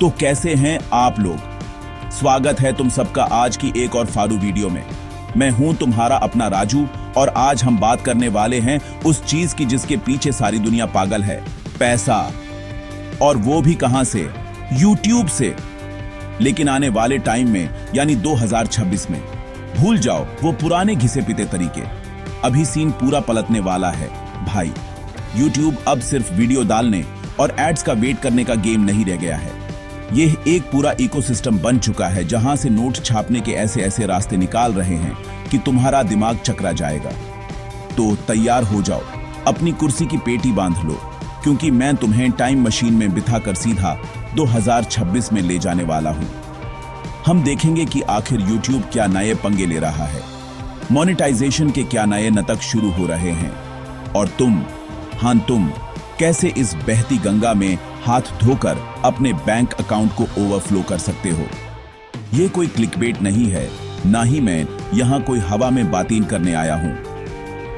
तो कैसे हैं आप लोग? स्वागत है तुम सबका आज की एक और फारू वीडियो में। मैं हूं तुम्हारा अपना राजू और आज हम बात करने वाले हैं उस चीज की जिसके पीछे सारी दुनिया पागल है, पैसा। और वो भी कहां से? YouTube से। लेकिन आने वाले टाइम में यानी 2026 में भूल जाओ वो पुराने घिसे पिटे तरीके। अभी सीन पूरा पलटने वाला है भाई। YouTube अब सिर्फ वीडियो डालने और एड्स का वेट करने का गेम नहीं रह गया है। यह एक पूरा इकोसिस्टम बन चुका है जहां से नोट छापने के ऐसे ऐसे रास्ते निकाल रहे हैं कि तुम्हारा दिमाग चकरा जाएगा। तो तैयार हो जाओ, अपनी कुर्सी की पेटी बांध लो, क्योंकि मैं तुम्हें टाइम मशीन में बिठाकर सीधा 2026 में ले जाने वाला हूं। हम देखेंगे कि आखिर YouTube क्या नए पंगे ले रहा है, मोनेटाइजेशन के क्या नए नाटक शुरू हो रहे हैं, और तुम कैसे इस बहती गंगा में हाथ धोकर अपने बैंक अकाउंट को ओवरफ्लो कर सकते हो। ये कोई क्लिकबेट नहीं है, ना ही मैं यहां कोई हवा में बातें करने आया हूं।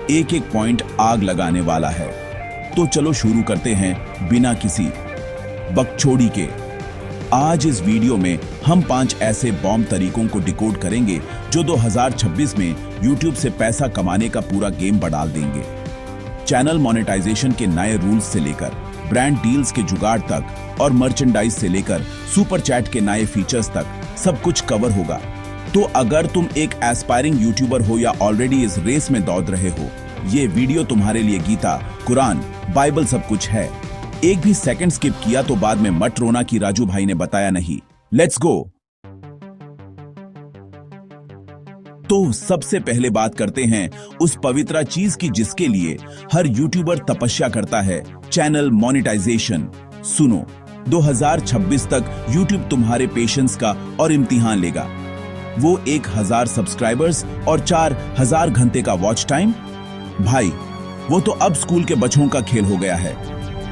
एक एक पॉइंट आग लगाने वाला है। तो चलो शुरू करते हैं बिना किसी बकचोदी के। आज इस वीडियो में हम 5 ऐसे बॉम्ब तरीकों को डिकोड करेंगे जो 2026 में YouTube से पैसा कमाने का पूरा गेम बढ़ा देंगे। चैनल मोनेटाइजेशन के नए रूल्स से लेकर ब्रांड डील्स के जुगाड़ तक और मर्चेंडाइज से लेकर सुपर चैट के नए फीचर्स तक सब कुछ कवर होगा। तो अगर तुम एक एस्पायरिंग यूट्यूबर हो या ऑलरेडी इस रेस में दौड़ रहे हो, ये वीडियो तुम्हारे लिए गीता, कुरान, बाइबल सब कुछ है। एक भी सेकंड स्किप किया तो बाद में मत रोना कि राजू भाई ने बताया नहीं। Let's go. तो सबसे पहले बात करते हैं उस पवित्र चीज की जिसके लिए हर यूट्यूबर तपस्या करता है, चैनल मोनेटाइजेशन। सुनो, 2026 तक YouTube तुम्हारे पेशेंस का और इम्तिहान लेगा। वो 1000 सब्सक्राइबर्स और 4000 घंटे का वॉच टाइम, भाई वो तो अब स्कूल के बच्चों का खेल हो गया है।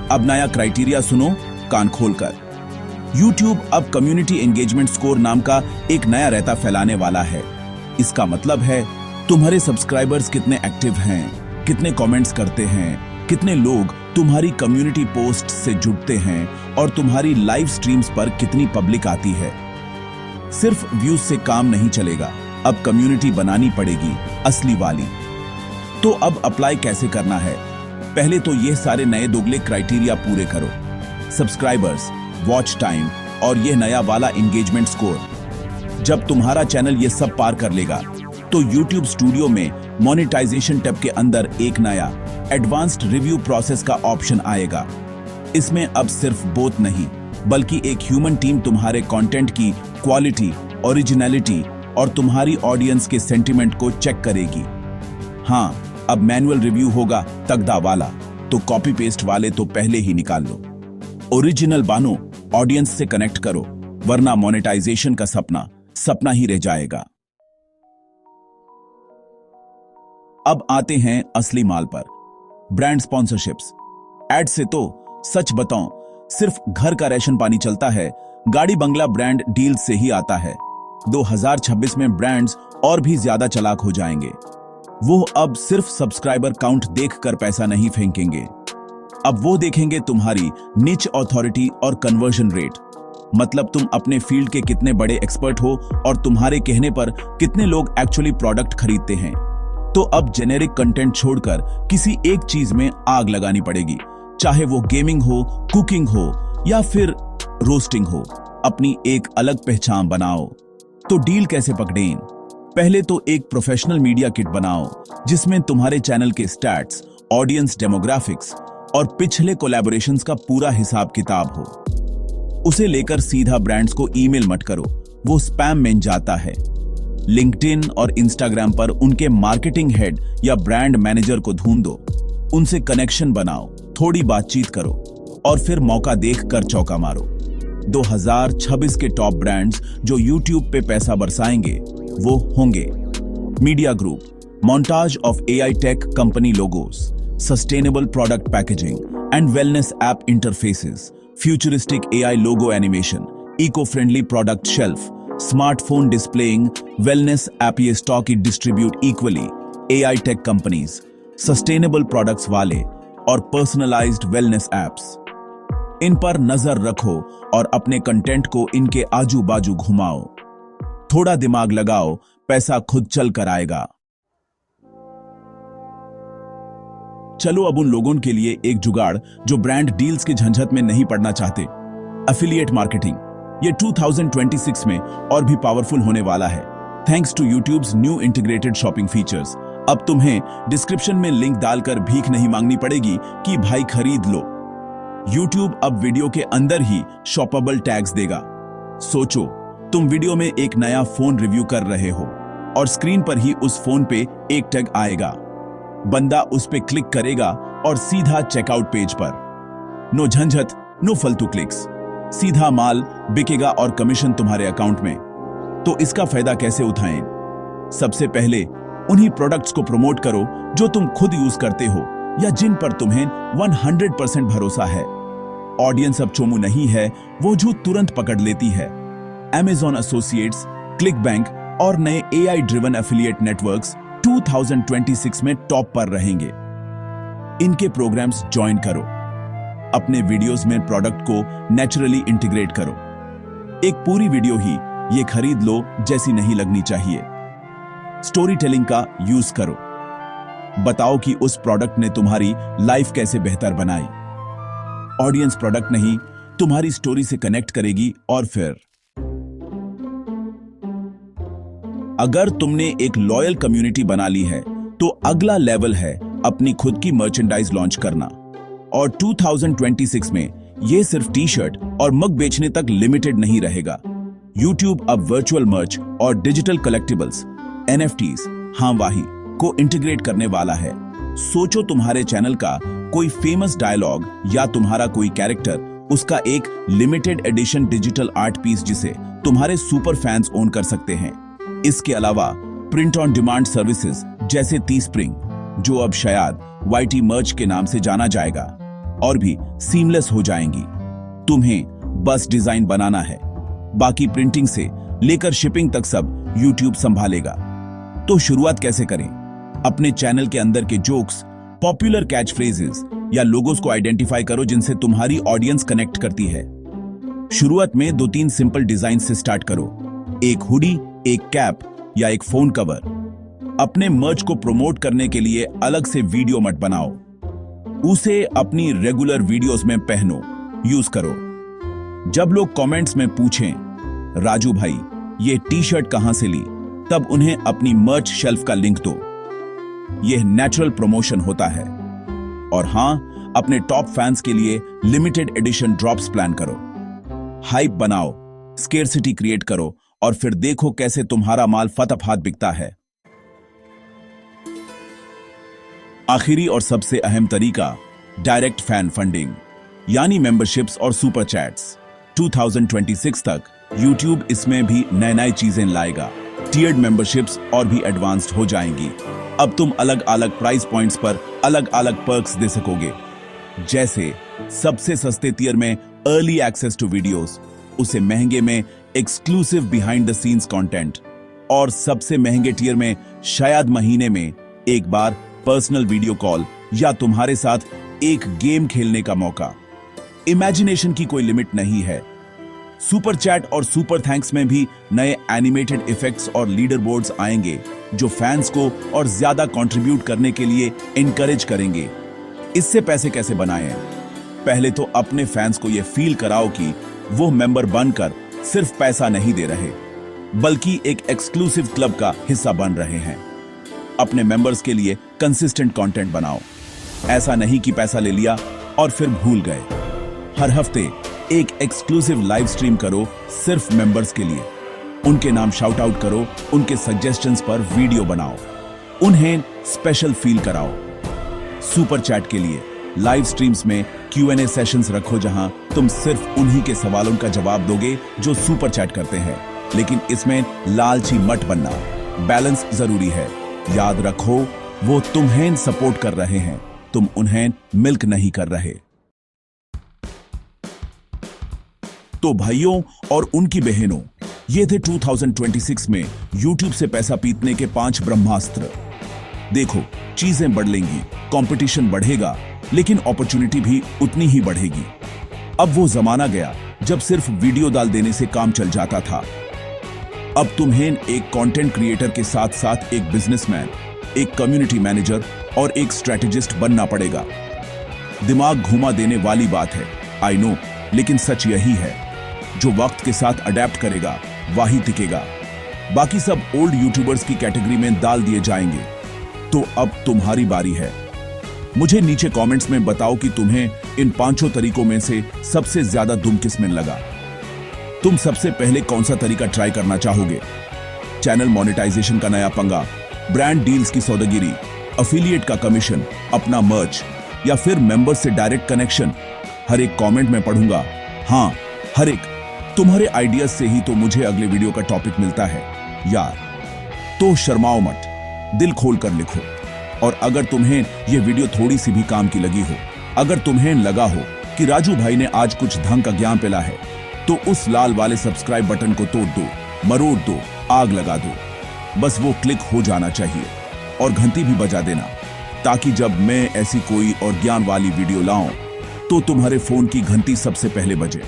अब नया क्राइटेरिया सुनो कान खोलकर। YouTube अब कम्युनिटी एंगेजमेंट स्कोर नाम का एक नया रहता फैलाने वाला है। इसका मतलब है तुम्हारे सब्सक्राइबर्स कितने एक्टिव हैं, कितने कमेंट्स करते हैं, कितने लोग तुम्हारी कम्युनिटी पोस्ट से जुड़ते हैं और तुम्हारी लाइव स्ट्रीम्स पर कितनी पब्लिक आती है। सिर्फ व्यूज से काम नहीं चलेगा, अब कम्युनिटी बनानी पड़ेगी, असली वाली। तो अब अप्लाई कैसे करना है? पहले तो ये सारे नए दोगले क्राइटेरिया पूरे करो, सब्सक्राइबर्स, वॉच टाइम और ये नया वाला एंगेजमेंट स्कोर। जब तुम्हारा चैनल ये सब पार कर लेगा तो YouTube स्टूडियो में मोनेटाइजेशन टैब के अंदर एक नया एडवांस्ड रिव्यू प्रोसेस का ऑप्शन आएगा। इसमें अब सिर्फ बोट नहीं बल्कि एक ह्यूमन टीम तुम्हारे कंटेंट की क्वालिटी, ओरिजिनलिटी और तुम्हारी ऑडियंस के सेंटिमेंट को चेक करेगी। हाँ, अब मैनुअल रिव्यू होगा तगड़ा वाला, तो कॉपी पेस्ट वाले तो पहले ही निकाल लो। ओरिजिनल बानो, ऑडियंस से कनेक्ट करो, वरना मोनेटाइजेशन का सपना ही रह जाएगा। अब आते हैं असली माल पर, ब्रांड स्पॉन्सरशिप्स। एड से तो सच बताऊं सिर्फ घर का राशन पानी चलता है, गाड़ी बंगला ब्रांड डील से ही आता है। 2026 में ब्रांड्स और भी ज्यादा चालाक हो जाएंगे। वो अब सिर्फ सब्सक्राइबर काउंट देखकर पैसा नहीं फेंकेंगे, अब वो देखेंगे तुम्हारी निच अथॉरिटी और कन्वर्जन रेट। मतलब तुम अपने फील्ड के कितने बड़े एक्सपर्ट हो और तुम्हारे कहने पर कितने लोग एक्चुअली प्रोडक्ट खरीदते हैं। तो अब जेनेरिक कंटेंट छोड़कर किसी एक चीज में आग लगानी पड़ेगी, चाहे वो गेमिंग हो, कुकिंग हो या फिर रोस्टिंग हो। अपनी एक अलग पहचान बनाओ। तो डील कैसे पकड़ें? पहले तो एक प्रोफेशनल मीडिया किट बनाओ जिसमें तुम्हारे चैनल के स्टैट्स, ऑडियंस डेमोग्राफिक्स और पिछले कोलैबोरेशंस का पूरा हिसाब किताब हो। उसे लेकर सीधा ब्रांड्स को ईमेल मत करो, वो स्पैम में जाता है। लिंक्डइन और इंस्टाग्राम पर उनके मार्केटिंग हेड या ब्रांड मैनेजर को ढूंढो, उनसे कनेक्शन बनाओ, थोड़ी बातचीत करो और फिर मौका देखकर चौका मारो। 2026 के टॉप ब्रांड्स जो YouTube पे पैसा बरसाएंगे वो होंगे media group, montage of AI tech company logos, sustainable product packaging and wellness app interfaces, futuristic AI logo animation, eco-friendly product shelf, smartphone displaying wellness app ये stock it distribute equally, AI tech companies, sustainable products वाले और personalized wellness apps। इन पर नजर रखो और अपने content को इनके आजू बाजू घुमाओ। थोड़ा दिमाग लगाओ, पैसा खुद चल कर आएगा। चलो अब उन लोगों के लिए एक जुगाड़ जो ब्रांड डील्स के झंझट में नहीं पड़ना चाहते, एफिलिएट मार्केटिंग। ये 2026 में और भी पावरफुल होने वाला है thanks to YouTube's new integrated shopping features. अब तुम्हें डिस्क्रिप्शन में लिंक डालकर भीख नहीं मांगनी पड़ेगी कि भाई खरीद लो। यूट्यूब अब वीडियो के अंदर ही शॉपेबल टैग्स देगा। सोचो, तुम वीडियो में एक नया फोन रिव्यू कर रहे हो और स्क्रीन पर ही उस फोन पे एक टैग आएगा। बंदा उस पे क्लिक करेगा और सीधा चेकआउट पेज पर। नो झंझट, नो फालतू क्लिक्स, सीधा माल बिकेगा और कमीशन तुम्हारे अकाउंट में। तो इसका फायदा कैसे उठाएं? सबसे पहले उन्हीं प्रोडक्ट्स को प्रमोट करो जो तुम खुद यूज करते हो या जिन पर तुम्हें 100% भरोसा है। ऑडियंस अब चोमू नहीं है, वो झूठ तुरंत पकड़ लेती है। Amazon एसोसिएट्स, क्लिकबैंक और नए AI ड्रिवन एफिलिएट नेटवर्क्स 2026 में टॉप पर रहेंगे। इनके प्रोग्राम्स ज्वाइन करो। अपने वीडियोस में प्रोडक्ट को नेचुरली इंटीग्रेट करो। एक पूरी वीडियो ही ये खरीद लो जैसी नहीं लगनी चाहिए। स्टोरी टेलिंग का यूज करो। बताओ कि उस प्रोडक्ट ने तुम्हारी लाइफ कैसे बेहतर बनाई। ऑडियंस प्रोडक्ट नहीं, तुम्हारी स्टोरी से कनेक्ट करेगी। और फिर अगर तुमने एक लॉयल कम्युनिटी बना ली है तो अगला लेवल है अपनी खुद की मर्चेंडाइज लॉन्च करना। और 2026 में ये सिर्फ टी शर्ट और मग बेचने तक लिमिटेड नहीं रहेगा। YouTube अब वर्चुअल मर्च और डिजिटल कलेक्टिबल्स NFTs हाँ वाही को इंटीग्रेट करने वाला है। सोचो, तुम्हारे चैनल का कोई फेमस डायलॉग या तुम्हारा कोई कैरेक्टर, उसका एक limited edition digital art piece जिसे तुम्हारे सुपर फैंस ओन कर सकते हैं। इसके अलावा प्रिंट ऑन डिमांड सर्विसेज जैसे टीस्प्रिंग, जो अब शायद YT मर्च के नाम से जाना जाएगा, और भी सीमलेस हो जाएंगी। तुम्हें बस डिजाइन बनाना है, बाकी प्रिंटिंग से लेकर शिपिंग तक सब YouTube संभालेगा। तो शुरुआत कैसे करें? अपने चैनल के अंदर के जोक्स, पॉपुलर कैच फ्रेजेस या लोगोस को आइडेंटिफाई करो जिनसे तुम्हारी ऑडियंस कनेक्ट करती है। शुरुआत में 2-3 सिंपल डिजाइन से स्टार्ट करो, एक हुडी, एक कैप या एक फोन कवर। अपने मर्च को प्रमोट करने के लिए अलग से वीडियो मत बनाओ, उसे अपनी रेगुलर वीडियोस में पहनो, यूज करो। जब लोग कमेंट्स में पूछें, राजू भाई ये टी शर्ट कहां से ली, तब उन्हें अपनी मर्च शेल्फ का लिंक दो। यह नेचुरल प्रमोशन होता है। और हां, अपने टॉप फैंस के लिए लिमिटेड एडिशन ड्रॉप्स प्लान करो। हाइप बनाओ, स्केर्सिटी क्रिएट करो और फिर देखो कैसे तुम्हारा माल फटाफट बिकता है। आखिरी और सबसे अहम तरीका, डायरेक्ट फैन फंडिंग यानी मेंबरशिप्स और सुपर चैट्स। 2026 तक YouTube इसमें भी नई चीजें लाएगा। टीयर्ड मेंबरशिप्स और भी एडवांस्ड हो जाएंगी। अब तुम अलग अलग प्राइस पॉइंट्स पर अलग अलग पर्क्स दे सकोगे, जैसे सबसे सस्ते टियर में अर्ली एक्सेस टू वीडियोस, उसे महंगे में exclusive behind the scenes content, और सबसे महंगे टियर में शायद महीने में एक बार पर्सनल वीडियो कॉल या तुम्हारे साथ एक गेम खेलने का मौका। इमेजिनेशन की कोई लिमिट नहीं है। सुपर चैट और सुपर थैंक्स में भी नए एनिमेटेड इफेक्ट्स और लीडर बोर्ड्स आएंगे जो फैंस को और ज्यादा कंट्रीब्यूट करने के लिए इनकरेज करेंगे। इससे पैसे कैसे बनाएं? पहले तो अपने फैंस को यह फील कराओ कि वो मेंबर बनकर सिर्फ पैसा नहीं दे रहे, बल्कि एक एक्सक्लूसिव क्लब का हिस्सा बन रहे हैं। अपने मेंबर्स के लिए कंसिस्टेंट कंटेंट बनाओ। ऐसा नहीं कि पैसा ले लिया और फिर भूल गए। हर हफ्ते एक एक्सक्लूसिव लाइव स्ट्रीम करो सिर्फ मेंबर्स के लिए। उनके नाम शाउट आउट करो, उनके सजेशंस पर वीडियो बनाओ, उन्हें स्पेशल फील कराओ। सुपर चैट के लिए लाइव स्ट्रीम्स में Q&A सेशंस रखो जहां तुम सिर्फ उन्हीं के सवालों का जवाब दोगे जो सुपर चैट करते हैं। लेकिन इसमें लालची मत बनना, बैलेंस जरूरी है। याद रखो, वो तुम्हें सपोर्ट कर रहे हैं, तुम उन्हें मिल्क नहीं कर रहे। तो भाइयों और उनकी बहनों, ये थे 2026 में YouTube से पैसा पीटने के 5 ब्रह्मास्त्र। देखो, चीजें बदलेंगी, कंपटीशन बढ़ेगा, लेकिन अपॉर्चुनिटी भी उतनी ही बढ़ेगी। अब वो जमाना गया जब सिर्फ वीडियो डाल देने से काम चल जाता था। अब तुम्हें एक कंटेंट क्रिएटर के साथ साथ एक बिजनेसमैन, एक कम्युनिटी मैनेजर और एक स्ट्रेटेजिस्ट बनना पड़ेगा। दिमाग घुमा देने वाली बात है, आई नो, लेकिन सच यही है। जो वक्त के साथ अडेप्ट करेगा वही टिकेगा। बाकी सब ओल्ड यूट्यूबर्स की कैटेगरी में डाल दिए जाएंगे। तो अब तुम्हारी बारी है। मुझे नीचे कमेंट्स में बताओ कि तुम्हें इन 5 तरीकों में से सबसे ज्यादा दुम किस में लगा। तुम सबसे पहले कौन सा तरीका ट्राई करना चाहोगे? चैनल मोनेटाइजेशन का नया पंगा, ब्रांड डील्स की सौदागिरी, अफिलिएट का कमीशन, अपना मर्च, या फिर मेंबर से डायरेक्ट कनेक्शन? हर एक कमेंट में पढ़ूंगा। हाँ, हर एक। तुम्हारे आइडियाज से ही तो मुझे अगले वीडियो का टॉपिक मिलता है यार। तो शर्माओ मत, दिल खोल कर लिखो। और अगर तुम्हें यह वीडियो थोड़ी सी भी काम की लगी हो, अगर तुम्हें लगा हो कि राजू भाई ने आज कुछ ढंग का ज्ञान पिला है, तो उस लाल वाले सब्सक्राइब बटन को तोड़ दो, मरोड़ दो, आग लगा दो। बस वो क्लिक हो जाना चाहिए और घंटी भी बजा देना, ताकि जब मैं ऐसी कोई और ज्ञान वाली वीडियो लाऊं तो तुम्हारे फोन की घंटी सबसे पहले बजे।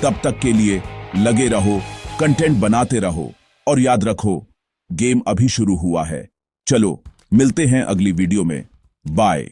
तब तक के लिए लगे रहो, कंटेंट बनाते रहो और याद रखो, गेम अभी शुरू हुआ है। चलो मिलते हैं अगली वीडियो में। बाय।